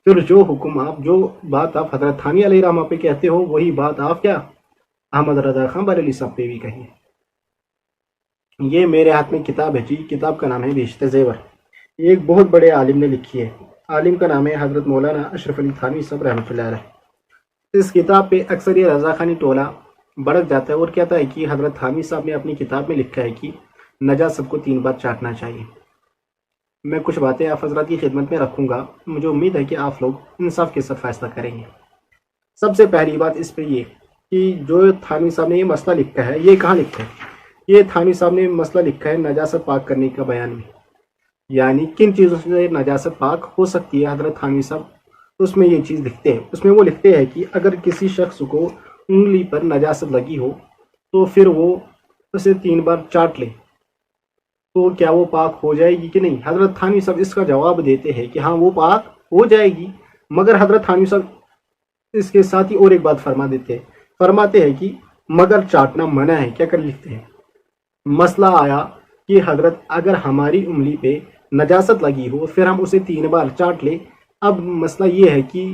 پھر جو بات آپ حضرت تھانوی علیہ رحمہ پہ کہتے ہو وہی بات آپ کیا احمد رضا خان بریلوی صاحب پہ بھی کہیے۔ یہ میرے ہاتھ میں کتاب ہے جی، کتاب کا نام ہے بیشت زیور، یہ ایک بہت بڑے عالم نے لکھی ہے، عالم کا نام ہے حضرت مولانا اشرف علی تھانوی صاحب رحمۃ اللہ علیہ۔ اس کتاب پہ اکثر یہ رضا خانی ٹولہ بڑک جاتا ہے اور کہتا ہے کہ حضرت تھانوی صاحب نے اپنی کتاب میں لکھا ہے کہ نجاست کو 3 بار چاٹنا چاہیے۔ میں کچھ باتیں آپ حضرات کی خدمت میں رکھوں گا، مجھے امید ہے کہ آپ لوگ انصاف کے ساتھ فیصلہ کریں گے۔ سب سے پہلی بات اس پہ یہ کہ جو تھانوی صاحب نے یہ مسئلہ لکھا ہے، یہ کہاں لکھا ہے؟ یہ تھانوی صاحب نے مسئلہ لکھا ہے نجاست پاک کرنے کا بیان میں، یعنی کن چیزوں سے نجاست پاک ہو سکتی ہے۔ حضرت تھانوی صاحب اس میں یہ چیز لکھتے ہیں، اس میں وہ لکھتے ہیں کہ اگر کسی شخص کو انگلی پر نجاست لگی ہو تو پھر وہ اسے 3 بار چاٹ لے تو کیا وہ پاک ہو جائے گی کہ نہیں؟ حضرت تھانوی صاحب اس کا جواب دیتے ہیں کہ ہاں وہ پاک ہو جائے گی، مگر حضرت تھانوی صاحب اس کے ساتھ ہی اور ایک بات فرماتے ہیں کہ مگر چاٹنا منع ہے۔ کیا کر لکھتے ہیں؟ مسئلہ آیا کہ حضرت اگر ہماری انگلی پہ نجاست لگی ہو پھر ہم اسے 3 بار چاٹ لیں، اب مسئلہ یہ ہے کہ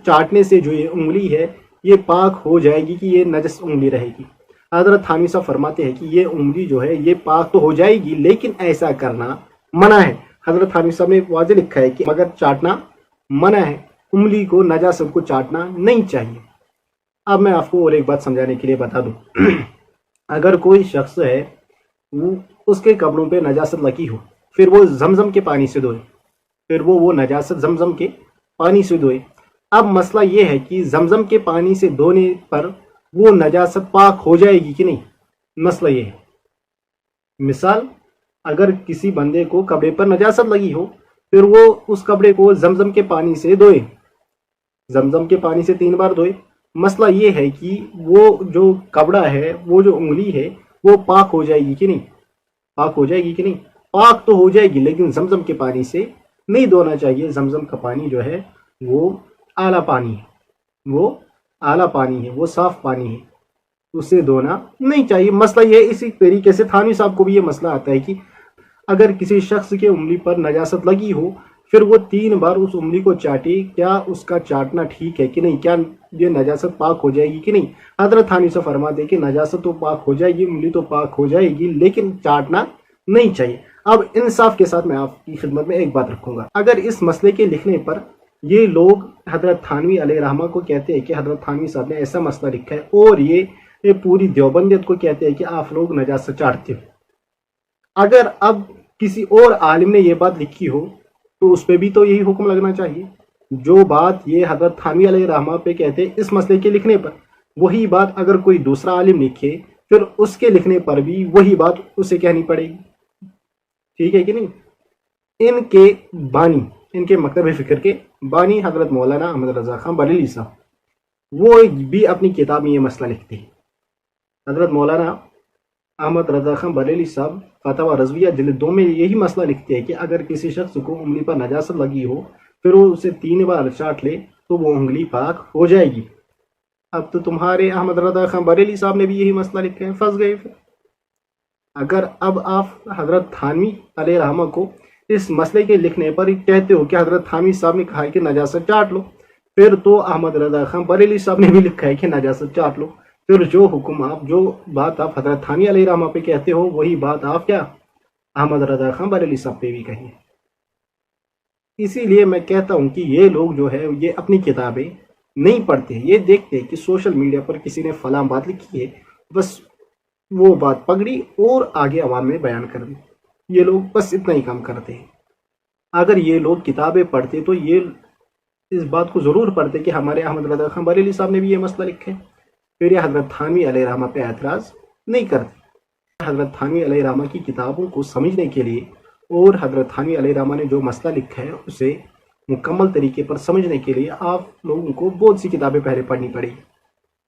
چاٹنے سے جو یہ انگلی ہے یہ پاک ہو جائے گی کہ یہ نجس انگلی رہے گی؟ حضرت تھانوی صاحب فرماتے ہیں کہ یہ انگلی جو ہے یہ پاک تو ہو جائے گی لیکن ایسا کرنا منع ہے۔ حضرت تھانوی صاحب نے واضح لکھا ہے کہ مگر چاٹنا منع ہے، انگلی کو نجاست کو چاٹنا نہیں چاہیے۔ اب میں آپ کو اور ایک بات سمجھانے کے لیے بتا دوں، اگر کوئی شخص ہے اس کے کپڑوں پہ نجاست لگی ہو پھر وہ زمزم کے پانی سے دھوئے، پھر وہ نجاست زمزم کے پانی سے دھوئے۔ اب مسئلہ یہ ہے کہ زمزم کے پانی سے دھونے پر وہ نجاست پاک ہو جائے گی کہ نہیں؟ مسئلہ یہ ہے، مثال اگر کسی بندے کو کپڑے پر نجاست لگی ہو پھر وہ اس کپڑے کو زمزم کے پانی سے دھوئے، زمزم کے پانی سے 3 بار دھوئے، مسئلہ یہ ہے کہ وہ جو کپڑا ہے، وہ جو انگلی ہے وہ پاک ہو جائے گی کہ نہیں؟ پاک ہو جائے گی کہ نہیں؟ پاک تو ہو جائے گی لیکن زمزم کے پانی سے نہیں دھونا چاہیے۔ زمزم کا پانی جو ہے وہ اعلیٰ پانی ہے، وہ اعلیٰ پانی ہے، وہ صاف پانی ہے، اسے دھونا نہیں چاہیے۔ مسئلہ یہ اسی طریقے سے تھانوی صاحب کو بھی یہ مسئلہ آتا ہے کہ اگر کسی شخص کے انگلی پر نجاست لگی ہو پھر وہ 3 بار اس انگلی کو چاٹے، کیا اس کا چاٹنا ٹھیک ہے کہ نہیں؟ کیا یہ نجاست پاک ہو جائے گی کہ نہیں؟ حضرت تھانوی سے فرماتے ہیں کہ نجاست تو پاک ہو جائے گی، انگلی تو پاک ہو جائے گی لیکن چاٹنا نہیں چاہیے۔ اب انصاف کے ساتھ میں آپ کی خدمت میں ایک بات رکھوں گا، اگر اس مسئلے کے لکھنے پر یہ لوگ حضرت تھانوی علیہ رحمہ کو کہتے ہیں کہ حضرت تھانوی صاحب نے ایسا مسئلہ لکھا ہے اور یہ پوری دیوبندیت کو کہتے ہیں کہ آپ لوگ نجاست چاٹتے ہو، اگر اب کسی اور عالم نے یہ بات لکھی ہو تو اس پہ بھی تو یہی حکم لگنا چاہیے۔ جو بات یہ حضرت تھانوی علیہ رحمہ پہ کہتے ہیں اس مسئلے کے لکھنے پر، وہی بات اگر کوئی دوسرا عالم لکھے پھر اس کے لکھنے پر بھی وہی بات اسے کہنی پڑے گی، ٹھیک ہے کہ نہیں؟ ان کے بانی، ان کے مکتب فکر کے بانی حضرت مولانا احمد رضا خان بریلوی صاحب، وہ بھی اپنی کتاب میں یہ مسئلہ لکھتے ہیں۔ حضرت مولانا احمد رضا خان بریلوی صاحب فتاوی رضویہ جلد 2 میں یہی مسئلہ لکھتے ہیں کہ اگر کسی شخص کو انگلی پر نجاست لگی ہو پھر وہ اسے 3 بار چاٹ لے تو وہ انگلی پاک ہو جائے گی۔ اب تو تمہارے احمد رضا خان بریلوی صاحب نے بھی یہی مسئلہ لکھا ہے، پھنس گئے۔ پھر اگر اب آپ حضرت تھانوی علیہ رحمہ کو اس مسئلے کے لکھنے پر کہتے ہو کہ حضرت تھانوی صاحب نے کہا ہے کہ نجاست چاٹ لو، پھر تو احمد رضا خان بریلوی صاحب نے بھی لکھا ہے کہ نجاست چاٹ لو، پھر جو بات آپ حضرت تھانوی علیہ رحمہ پہ کہتے ہو وہی بات آپ کیا احمد رضا خان بریلوی صاحب پہ بھی کہیں۔ اسی لیے میں کہتا ہوں کہ یہ لوگ جو ہے یہ اپنی کتابیں نہیں پڑھتے، یہ دیکھتے کہ سوشل میڈیا پر کسی نے فلاں بات لکھی ہے، بس وہ بات پکڑی اور آگے عوام میں بیان کر دی۔ یہ لوگ بس اتنا ہی کام کرتے ہیں۔ اگر یہ لوگ کتابیں پڑھتے تو یہ اس بات کو ضرور پڑھتے کہ ہمارے احمد رضا خان بریلوی صاحب نے بھی یہ مسئلہ لکھا ہے، پھر یہ حضرت تھانوی علیہ رحمہ پہ اعتراض نہیں کرتے۔ حضرت تھانوی علیہ رحمہ کی کتابوں کو سمجھنے کے لیے اور حضرت تھانوی علیہ رحمہ نے جو مسئلہ لکھا ہے اسے مکمل طریقے پر سمجھنے کے لیے آپ لوگوں کو بہت سی کتابیں پہلے پڑھنی پڑے گی،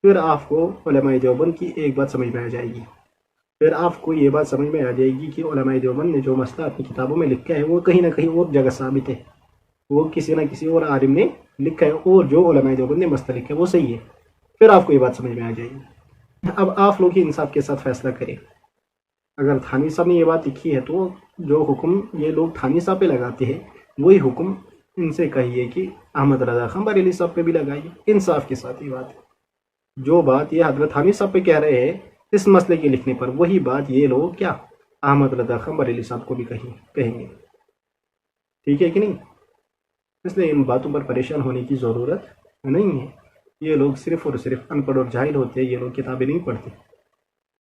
پھر آپ کو علماء دیوبند کی ایک بات سمجھ میں آ جائے گی، پھر آپ کو یہ بات سمجھ میں آ جائے گی کہ علماء دیوبند نے جو مسئلہ اپنی کتابوں میں لکھا ہے وہ کہیں نہ کہیں اور جگہ ثابت ہے، وہ کسی نہ کسی اور عالم نے لکھا ہے، اور جو علماء دیوبند نے مسئلہ لکھا ہے وہ صحیح ہے، پھر آپ کو یہ بات سمجھ میں آ جائے گی۔ اب آپ لوگ ہی انصاف کے ساتھ فیصلہ کریں۔ اگر تھانوی صاحب نے یہ بات لکھی ہے تو جو حکم یہ لوگ تھانوی صاحب پہ لگاتے ہیں وہی حکم ان سے کہیے کہ احمد رضا خان بریلی صاحب پہ بھی لگائیے، انصاف کے ساتھ یہ بات ہے۔ جو بات یہ حضرت حامد صاحب پہ کہہ رہے ہیں اس مسئلے کے لکھنے پر، وہی بات یہ لوگ کیا احمد رضا خان بریلی صاحب کو بھی کہیں گے، ٹھیک ہے کہ نہیں؟ اس لیے ان باتوں پر پریشان ہونے کی ضرورت نہیں ہے۔ یہ لوگ صرف اور صرف ان پڑھ اور جاہل ہوتے ہیں، یہ لوگ کتابیں نہیں پڑھتے۔